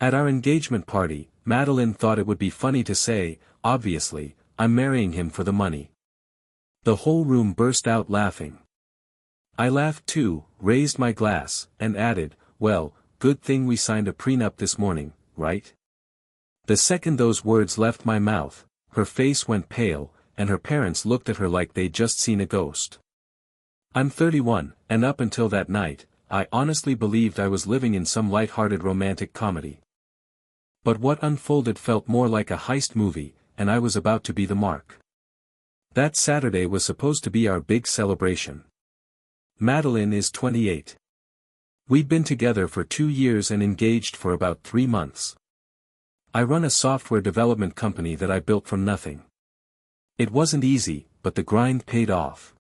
At our engagement party, Madeline thought it would be funny to say, obviously, I'm marrying him for the money. The whole room burst out laughing. I laughed too, raised my glass, and added, well, good thing we signed a prenup this morning, right? The second those words left my mouth, her face went pale, and her parents looked at her like they'd just seen a ghost. I'm 31, and up until that night, I honestly believed I was living in some light-hearted romantic comedy. But what unfolded felt more like a heist movie, and I was about to be the mark. That Saturday was supposed to be our big celebration. Madeline is 28. We'd been together for 2 years and engaged for about 3 months. I run a software development company that I built from nothing. It wasn't easy, but the grind paid off.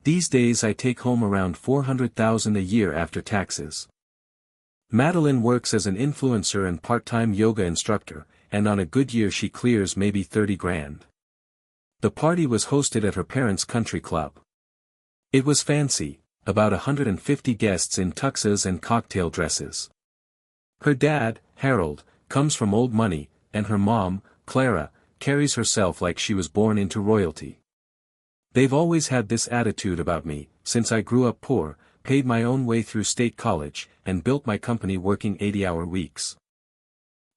These days I take home around $400,000 a year after taxes. Madeline works as an influencer and part-time yoga instructor, and on a good year she clears maybe 30 grand. The party was hosted at her parents' country club. It was fancy, about 150 guests in tuxes and cocktail dresses. Her dad, Harold, comes from old money, and her mom, Clara, carries herself like she was born into royalty. They've always had this attitude about me, since I grew up poor, paid my own way through state college, and built my company working 80-hour weeks.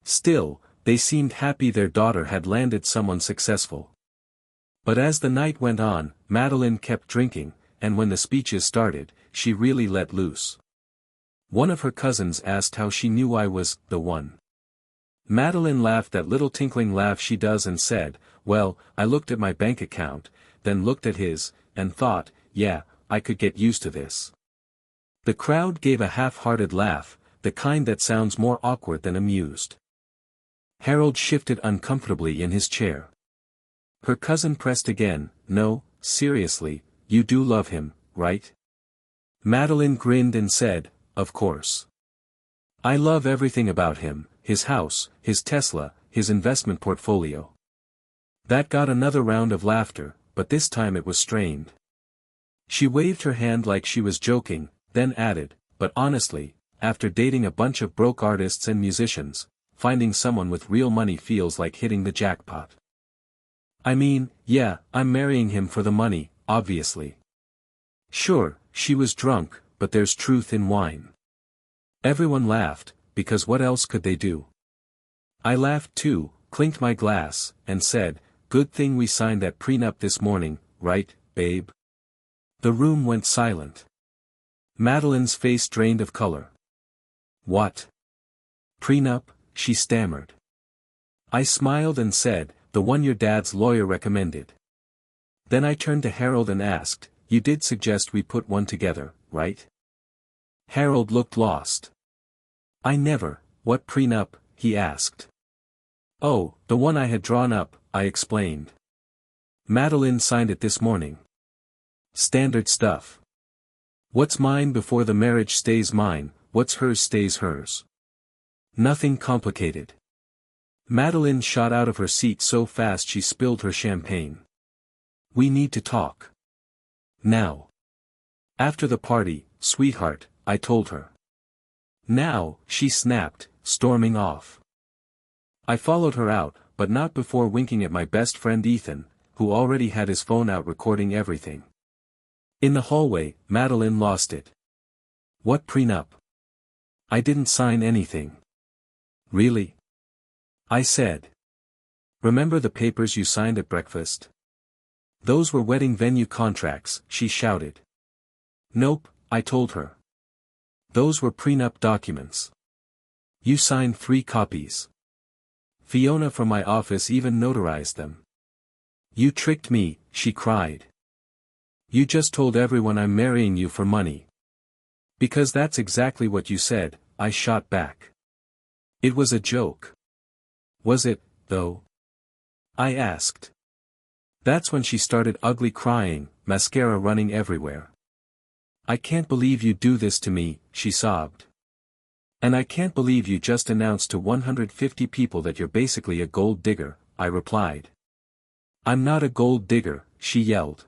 Still, they seemed happy their daughter had landed someone successful. But as the night went on, Madeline kept drinking, and when the speeches started, she really let loose. One of her cousins asked how she knew I was the one. Madeline laughed that little tinkling laugh she does and said, well, I looked at my bank account, then looked at his, and thought, yeah, I could get used to this. The crowd gave a half-hearted laugh, the kind that sounds more awkward than amused. Harold shifted uncomfortably in his chair. Her cousin pressed again, no, seriously, you do love him, right? Madeline grinned and said, of course. I love everything about him, his house, his Tesla, his investment portfolio. That got another round of laughter, but this time it was strained. She waved her hand like she was joking, then added, but honestly, after dating a bunch of broke artists and musicians, finding someone with real money feels like hitting the jackpot. I mean, yeah, I'm marrying him for the money, obviously. Sure, she was drunk, but there's truth in wine. Everyone laughed, because what else could they do? I laughed too, clinked my glass, and said, good thing we signed that prenup this morning, right, babe? The room went silent. Madeline's face drained of color. What? Prenup? She stammered. I smiled and said, the one your dad's lawyer recommended. Then I turned to Harold and asked, you did suggest we put one together, right? Harold looked lost. I never, what prenup, he asked. Oh, the one I had drawn up, I explained. Madeline signed it this morning. Standard stuff. What's mine before the marriage stays mine, what's hers stays hers. Nothing complicated. Madeline shot out of her seat so fast she spilled her champagne. We need to talk. Now. After the party, sweetheart, I told her. Now, she snapped, storming off. I followed her out, but not before winking at my best friend Ethan, who already had his phone out recording everything. In the hallway, Madeline lost it. What prenup? I didn't sign anything. Really? I said. Remember the papers you signed at breakfast? Those were wedding venue contracts, she shouted. Nope, I told her. Those were prenup documents. You signed 3 copies. Fiona from my office even notarized them. You tricked me, she cried. You just told everyone I'm marrying you for money. Because that's exactly what you said, I shot back. It was a joke. Was it, though? I asked. That's when she started ugly crying, mascara running everywhere. I can't believe you do this to me, she sobbed. And I can't believe you just announced to 150 people that you're basically a gold digger, I replied. I'm not a gold digger, she yelled.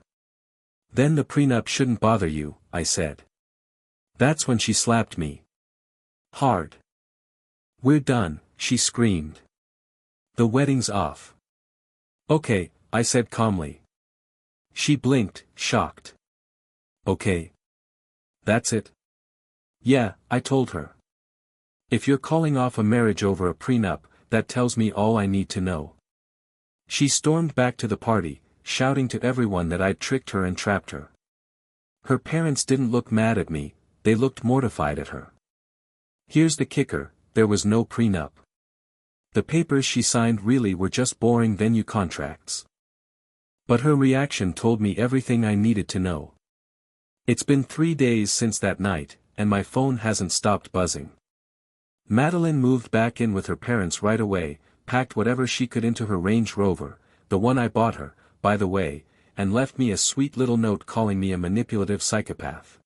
Then the prenup shouldn't bother you, I said. That's when she slapped me. Hard. We're done, she screamed. The wedding's off. Okay, I said calmly. She blinked, shocked. Okay. That's it? Yeah, I told her. If you're calling off a marriage over a prenup, that tells me all I need to know. She stormed back to the party, shouting to everyone that I'd tricked her and trapped her. Her parents didn't look mad at me, they looked mortified at her. Here's the kicker, there was no prenup. The papers she signed really were just boring venue contracts. But her reaction told me everything I needed to know. It's been 3 days since that night, and my phone hasn't stopped buzzing. Madeline moved back in with her parents right away, packed whatever she could into her Range Rover, the one I bought her, by the way, and left me a sweet little note calling me a manipulative psychopath.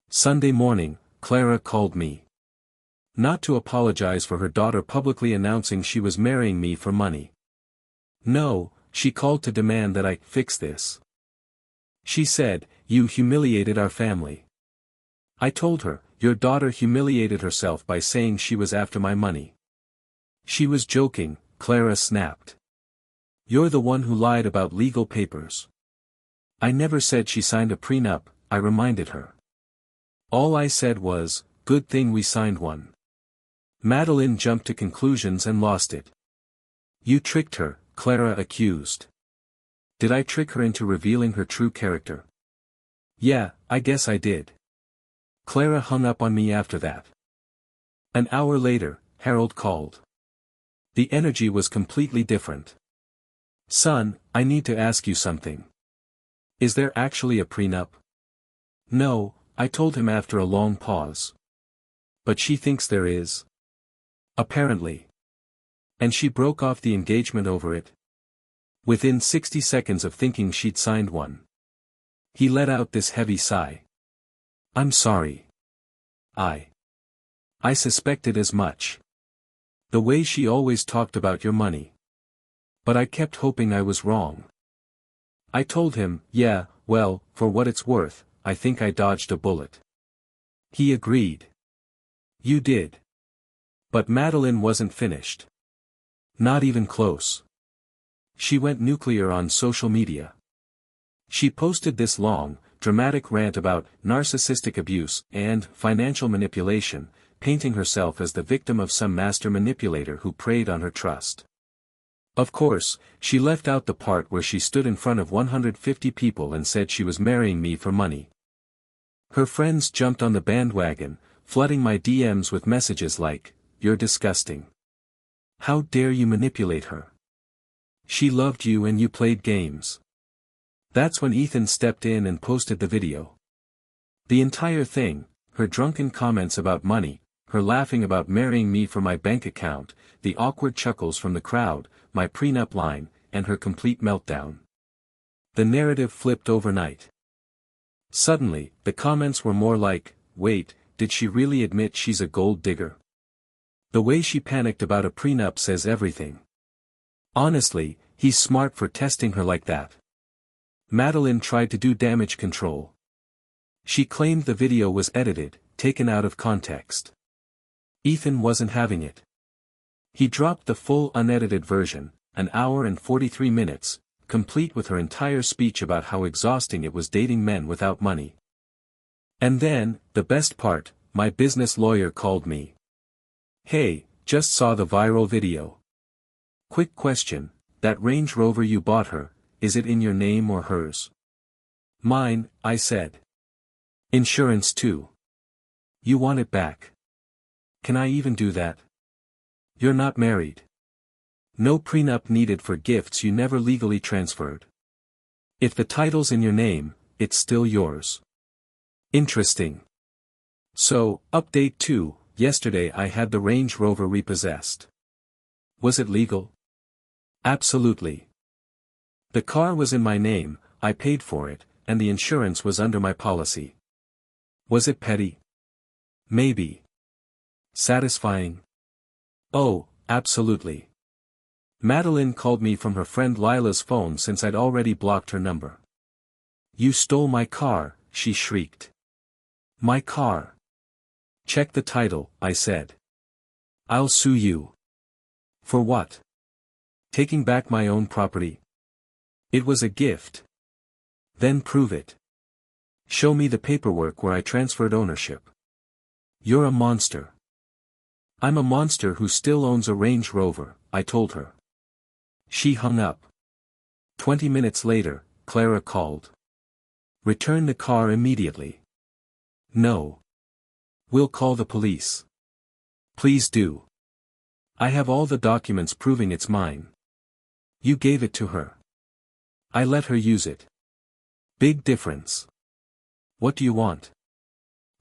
Sunday morning, Clara called me. Not to apologize for her daughter publicly announcing she was marrying me for money. No, she called to demand that I fix this. She said, "You humiliated our family." I told her, "Your daughter humiliated herself by saying she was after my money." She was joking, Clara snapped. "You're the one who lied about legal papers." I never said she signed a prenup, I reminded her. All I said was, "Good thing we signed one." Madeline jumped to conclusions and lost it. "You tricked her," Clara accused. "Did I trick her into revealing her true character?" "Yeah, I guess I did." Clara hung up on me after that. An hour later, Harold called. The energy was completely different. "Son, I need to ask you something. Is there actually a prenup?" "No," I told him after a long pause. "But she thinks there is." "Apparently." "And she broke off the engagement over it?" "Within 60 seconds of thinking she'd signed one." He let out this heavy sigh. "I'm sorry. I suspected as much. The way she always talked about your money. But I kept hoping I was wrong." I told him, "Yeah, well, for what it's worth, I think I dodged a bullet." He agreed. "You did." But Madeline wasn't finished. Not even close. She went nuclear on social media. She posted this long, dramatic rant about narcissistic abuse and financial manipulation, painting herself as the victim of some master manipulator who preyed on her trust. Of course, she left out the part where she stood in front of 150 people and said she was marrying me for money. Her friends jumped on the bandwagon, flooding my DMs with messages like, "You're disgusting. How dare you manipulate her? She loved you and you played games." That's when Ethan stepped in and posted the video. The entire thing, her drunken comments about money, her laughing about marrying me for my bank account, the awkward chuckles from the crowd, my prenup line, and her complete meltdown. The narrative flipped overnight. Suddenly, the comments were more like, "Wait, did she really admit she's a gold digger? The way she panicked about a prenup says everything. Honestly, he's smart for testing her like that." Madeline tried to do damage control. She claimed the video was edited, taken out of context. Ethan wasn't having it. He dropped the full unedited version, an hour and 43 minutes, complete with her entire speech about how exhausting it was dating men without money. And then, the best part, my business lawyer called me. "Hey, just saw the viral video. Quick question, that Range Rover you bought her, is it in your name or hers?" "Mine," I said. "Insurance too. You want it back?" "Can I even do that?" "You're not married. No prenup needed for gifts you never legally transferred. If the title's in your name, it's still yours." Interesting. So, update 2, yesterday I had the Range Rover repossessed. Was it legal? Absolutely. The car was in my name, I paid for it, and the insurance was under my policy. Was it petty? Maybe. Satisfying? Oh, absolutely. Madeline called me from her friend Lila's phone since I'd already blocked her number. "You stole my car," she shrieked. "My car?" "Check the title," I said. I'll sue you. For what? Taking back my own property? It was a gift. Then prove it. Show me the paperwork where I transferred ownership. You're a monster. I'm a monster who still owns a Range Rover, I told her. She hung up. 20 minutes later, Clara called. Return the car immediately. No. We'll call the police. Please do. I have all the documents proving it's mine. You gave it to her. I let her use it. Big difference. What do you want?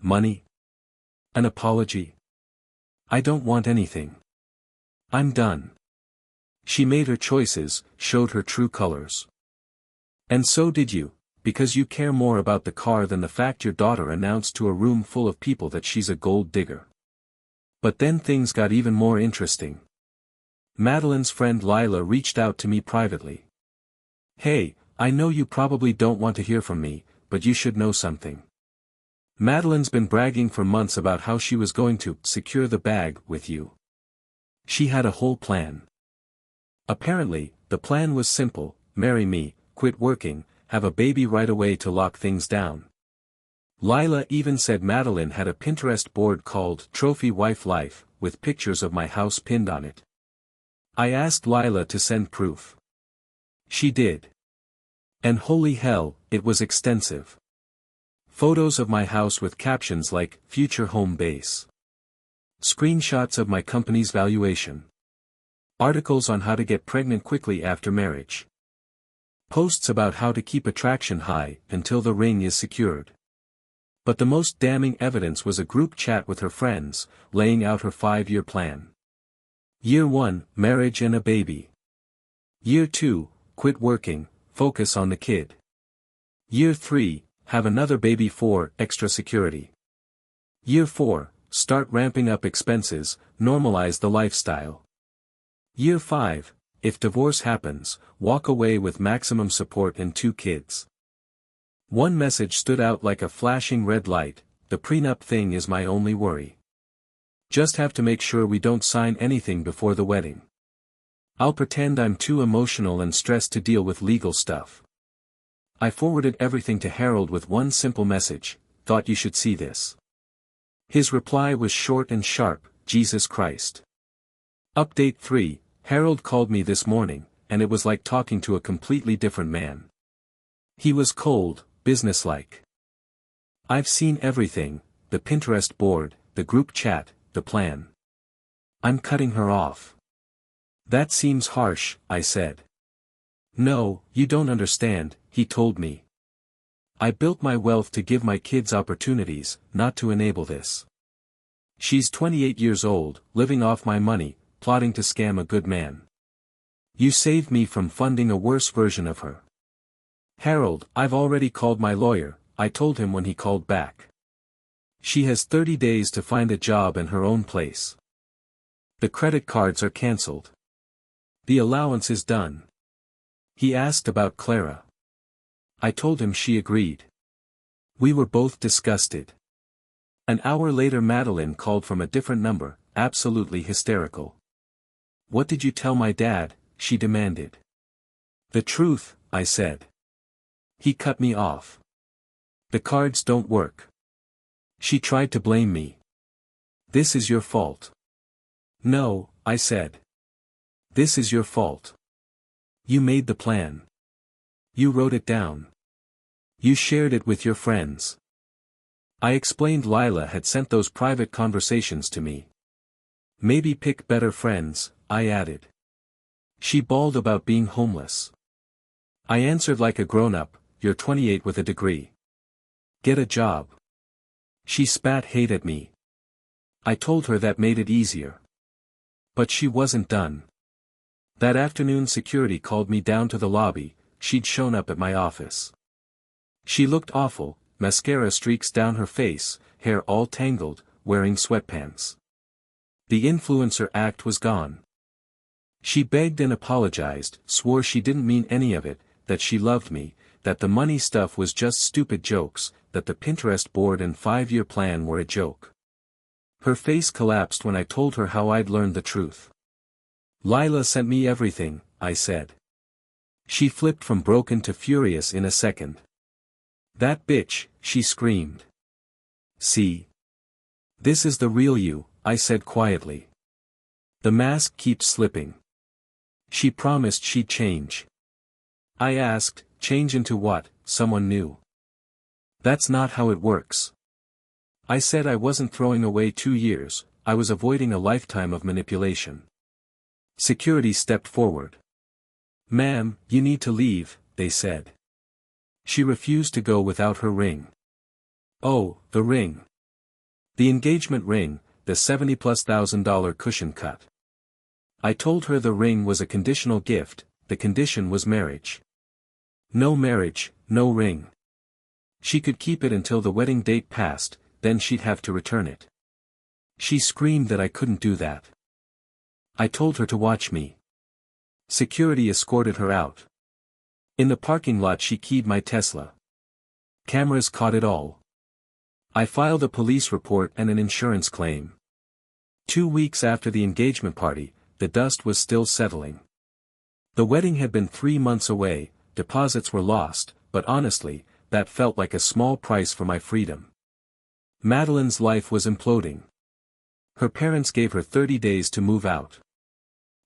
Money? An apology? I don't want anything. I'm done. She made her choices, showed her true colors. And so did you, because you care more about the car than the fact your daughter announced to a room full of people that she's a gold digger. But then things got even more interesting. Madeline's friend Lila reached out to me privately. Hey, I know you probably don't want to hear from me, but you should know something. Madeline's been bragging for months about how she was going to secure the bag with you. She had a whole plan. Apparently, the plan was simple: marry me, quit working, have a baby right away to lock things down. Lila even said Madeline had a Pinterest board called Trophy Wife Life, with pictures of my house pinned on it. I asked Lila to send proof. She did. And holy hell, it was extensive. Photos of my house with captions like, future home base. Screenshots of my company's valuation. Articles on how to get pregnant quickly after marriage. Posts about how to keep attraction high until the ring is secured. But the most damning evidence was a group chat with her friends, laying out her 5-year plan. Year 1, marriage and a baby. Year 2, quit working, focus on the kid. Year 3, have another baby for extra security. Year 4, start ramping up expenses, normalize the lifestyle. Year 5, if divorce happens, walk away with maximum support and 2 kids. One message stood out like a flashing red light: the prenup thing is my only worry. Just have to make sure we don't sign anything before the wedding. I'll pretend I'm too emotional and stressed to deal with legal stuff. I forwarded everything to Harold with one simple message: thought you should see this. His reply was short and sharp: Jesus Christ. Update 3, Harold called me this morning, and it was like talking to a completely different man. He was cold, businesslike. I've seen everything: the Pinterest board, the group chat, the plan. I'm cutting her off. That seems harsh, I said. No, you don't understand, he told me. I built my wealth to give my kids opportunities, not to enable this. She's 28 years old, living off my money, plotting to scam a good man. You saved me from funding a worse version of her. Harold, I've already called my lawyer, I told him when he called back. She has 30 days to find a job and her own place. The credit cards are cancelled. The allowance is done. He asked about Clara. I told him she agreed. We were both disgusted. An hour later Madeline called from a different number, absolutely hysterical. What did you tell my dad? She demanded. The truth, I said. He cut me off. The cards don't work. She tried to blame me. This is your fault. No, I said. This is your fault. You made the plan. You wrote it down. You shared it with your friends. I explained Lila had sent those private conversations to me. Maybe pick better friends, I added. She bawled about being homeless. I answered like a grown-up: you're 28 with a degree. Get a job. She spat hate at me. I told her that made it easier. But she wasn't done. That afternoon security called me down to the lobby. She'd shown up at my office. She looked awful, mascara streaks down her face, hair all tangled, wearing sweatpants. The influencer act was gone. She begged and apologized, swore she didn't mean any of it, that she loved me, that the money stuff was just stupid jokes, that the Pinterest board and 5-year plan were a joke. Her face collapsed when I told her how I'd learned the truth. "Lila sent me everything," I said. She flipped from broken to furious in a second. "That bitch," she screamed. "See? This is the real you," I said quietly. "The mask keeps slipping. She promised she'd change." I asked, "Change into what, someone new?" "That's not how it works." I said I wasn't throwing away 2 years, I was avoiding a lifetime of manipulation. Security stepped forward. "Ma'am, you need to leave," they said. She refused to go without her ring. Oh, the ring. The engagement ring, the $70,000+ cushion cut. I told her the ring was a conditional gift, the condition was marriage. No marriage, no ring. She could keep it until the wedding date passed, then she'd have to return it. She screamed that I couldn't do that. I told her to watch me. Security escorted her out. In the parking lot she keyed my Tesla. Cameras caught it all. I filed a police report and an insurance claim. 2 weeks after the engagement party, the dust was still settling. The wedding had been 3 months away, deposits were lost, but honestly, that felt like a small price for my freedom. Madeline's life was imploding. Her parents gave her 30 days to move out.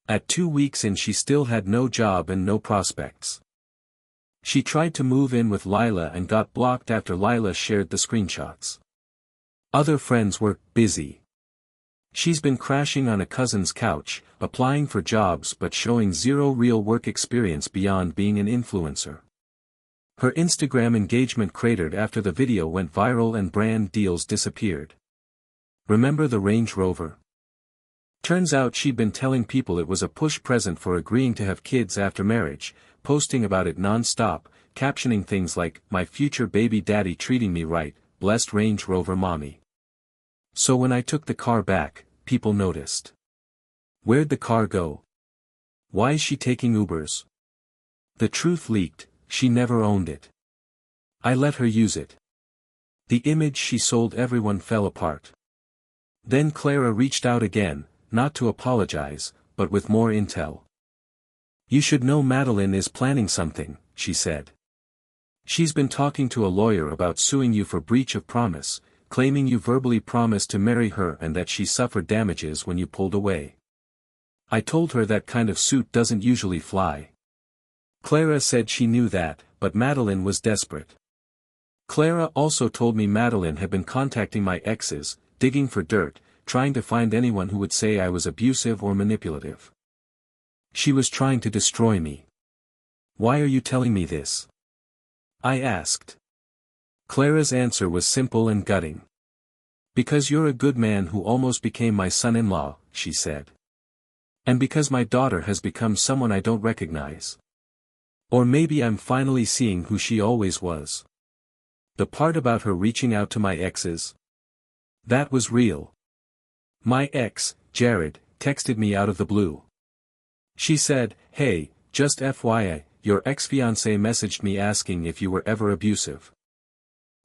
At 2 weeks in she still had no job and no prospects. She tried to move in with Lila and got blocked after Lila shared the screenshots. Other friends were busy. She's been crashing on a cousin's couch, applying for jobs but showing zero real work experience beyond being an influencer. Her Instagram engagement cratered after the video went viral and brand deals disappeared. Remember the Range Rover? Turns out she'd been telling people it was a push present for agreeing to have kids after marriage, posting about it non-stop, captioning things like, "My future baby daddy treating me right, blessed Range Rover mommy." So when I took the car back, people noticed. Where'd the car go? Why is she taking Ubers? The truth leaked, she never owned it. I let her use it. The image she sold everyone fell apart. Then Clara reached out again, not to apologize, but with more intel. "You should know Madeline is planning something," she said. "She's been talking to a lawyer about suing you for breach of promise, claiming you verbally promised to marry her and that she suffered damages when you pulled away." I told her that kind of suit doesn't usually fly. Clara said she knew that, but Madeline was desperate. Clara also told me Madeline had been contacting my exes, digging for dirt, trying to find anyone who would say I was abusive or manipulative. She was trying to destroy me. "Why are you telling me this?" I asked. Clara's answer was simple and gutting. "Because you're a good man who almost became my son-in-law," she said. "And because my daughter has become someone I don't recognize. Or maybe I'm finally seeing who she always was." The part about her reaching out to my exes? That was real. My ex, Jared, texted me out of the blue. She said, "Hey, just FYI, your ex-fiancée messaged me asking if you were ever abusive."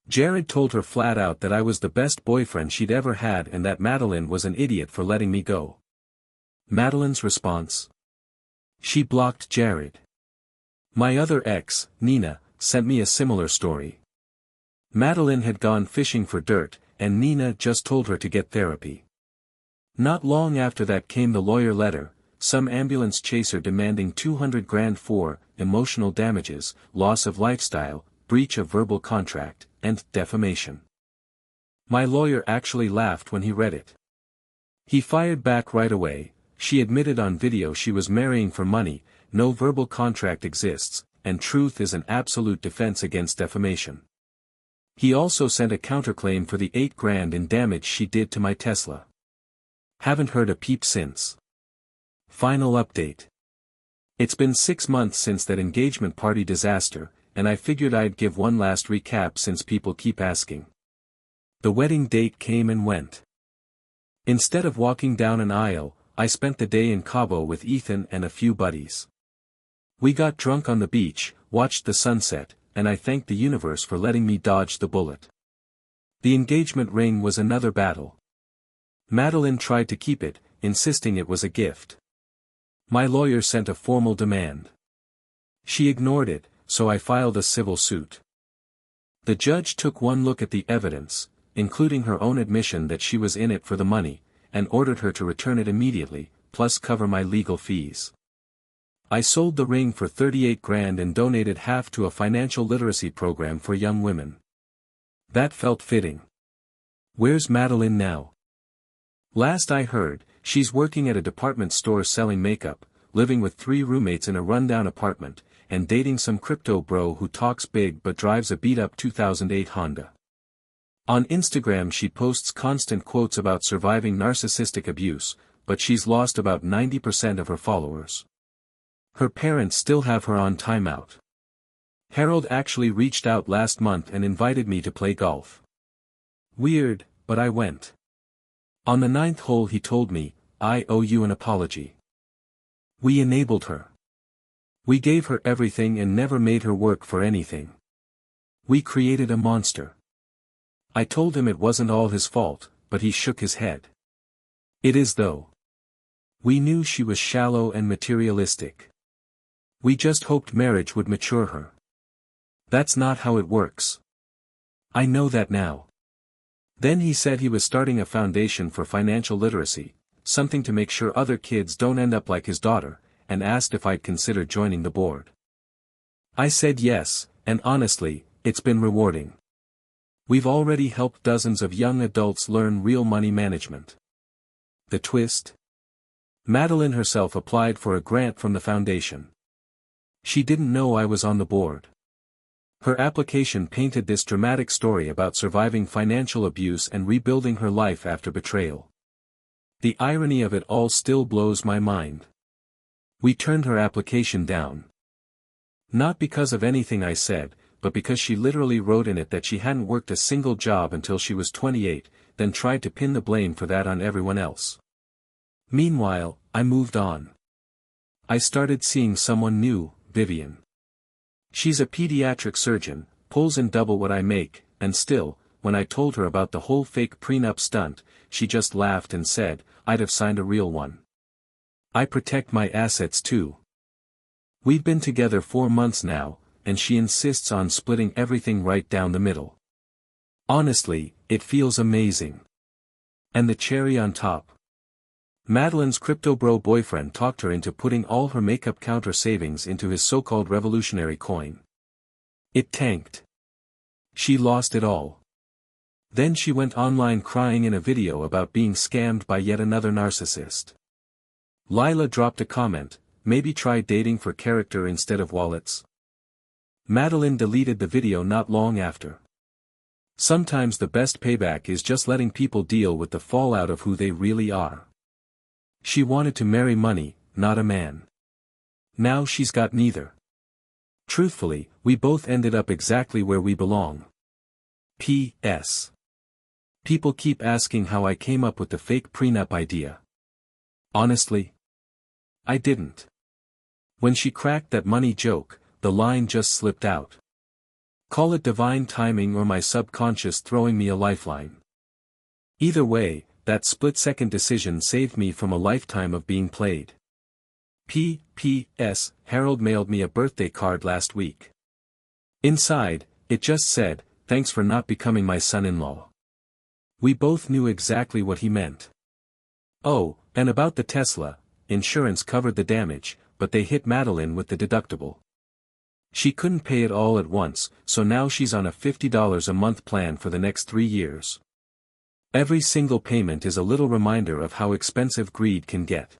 Jared told her flat out that I was the best boyfriend she'd ever had and that Madeline was an idiot for letting me go. Madeline's response? She blocked Jared. My other ex, Nina, sent me a similar story. Madeline had gone fishing for dirt, and Nina just told her to get therapy. Not long after that came the lawyer letter, some ambulance chaser demanding $200,000 for emotional damages, loss of lifestyle, breach of verbal contract, and defamation. My lawyer actually laughed when he read it. He fired back right away. She admitted on video she was marrying for money, no verbal contract exists, and truth is an absolute defense against defamation. He also sent a counterclaim for the $8,000 in damage she did to my Tesla. Haven't heard a peep since. Final update. It's been 6 months since that engagement party disaster, and I figured I'd give one last recap since people keep asking. The wedding date came and went. Instead of walking down an aisle, I spent the day in Cabo with Ethan and a few buddies. We got drunk on the beach, watched the sunset, and I thanked the universe for letting me dodge the bullet. The engagement ring was another battle. Madeline tried to keep it, insisting it was a gift. My lawyer sent a formal demand. She ignored it, so I filed a civil suit. The judge took one look at the evidence, including her own admission that she was in it for the money, and ordered her to return it immediately, plus cover my legal fees. I sold the ring for $38,000 and donated half to a financial literacy program for young women. That felt fitting. Where's Madeline now? Last I heard, she's working at a department store selling makeup, living with 3 roommates in a rundown apartment, and dating some crypto bro who talks big but drives a beat-up 2008 Honda. On Instagram she posts constant quotes about surviving narcissistic abuse, but she's lost about 90% of her followers. Her parents still have her on timeout. Harold actually reached out last month and invited me to play golf. Weird, but I went. On the 9th hole he told me, "I owe you an apology." We enabled her. We gave her everything and never made her work for anything. We created a monster. I told him it wasn't all his fault, but he shook his head. It is though. We knew she was shallow and materialistic. We just hoped marriage would mature her. That's not how it works. I know that now. Then he said he was starting a foundation for financial literacy, something to make sure other kids don't end up like his daughter, and asked if I'd consider joining the board. I said yes, and honestly, it's been rewarding. We've already helped dozens of young adults learn real money management. The twist? Madeline herself applied for a grant from the foundation. She didn't know I was on the board. Her application painted this dramatic story about surviving financial abuse and rebuilding her life after betrayal. The irony of it all still blows my mind. We turned her application down. Not because of anything I said, but because she literally wrote in it that she hadn't worked a single job until she was 28, then tried to pin the blame for that on everyone else. Meanwhile, I moved on. I started seeing someone new, Vivian. She's a pediatric surgeon, pulls in double what I make, and still, when I told her about the whole fake prenup stunt, she just laughed and said, "I'd have signed a real one. I protect my assets too." We've been together 4 months now, and she insists on splitting everything right down the middle. Honestly, it feels amazing. And the cherry on top. Madeline's crypto bro boyfriend talked her into putting all her makeup counter savings into his so-called revolutionary coin. It tanked. She lost it all. Then she went online crying in a video about being scammed by yet another narcissist. Lila dropped a comment, "Maybe try dating for character instead of wallets." Madeline deleted the video not long after. Sometimes the best payback is just letting people deal with the fallout of who they really are. She wanted to marry money, not a man. Now she's got neither. Truthfully, we both ended up exactly where we belong. P.S. People keep asking how I came up with the fake prenup idea. Honestly, I didn't. When she cracked that money joke, the line just slipped out. Call it divine timing or my subconscious throwing me a lifeline. Either way, that split-second decision saved me from a lifetime of being played. P.S. Harold mailed me a birthday card last week. Inside, it just said, "Thanks for not becoming my son-in-law." We both knew exactly what he meant. Oh, and about the Tesla, insurance covered the damage, but they hit Madeline with the deductible. She couldn't pay it all at once, so now she's on a $50 a month plan for the next 3 years. Every single payment is a little reminder of how expensive greed can get.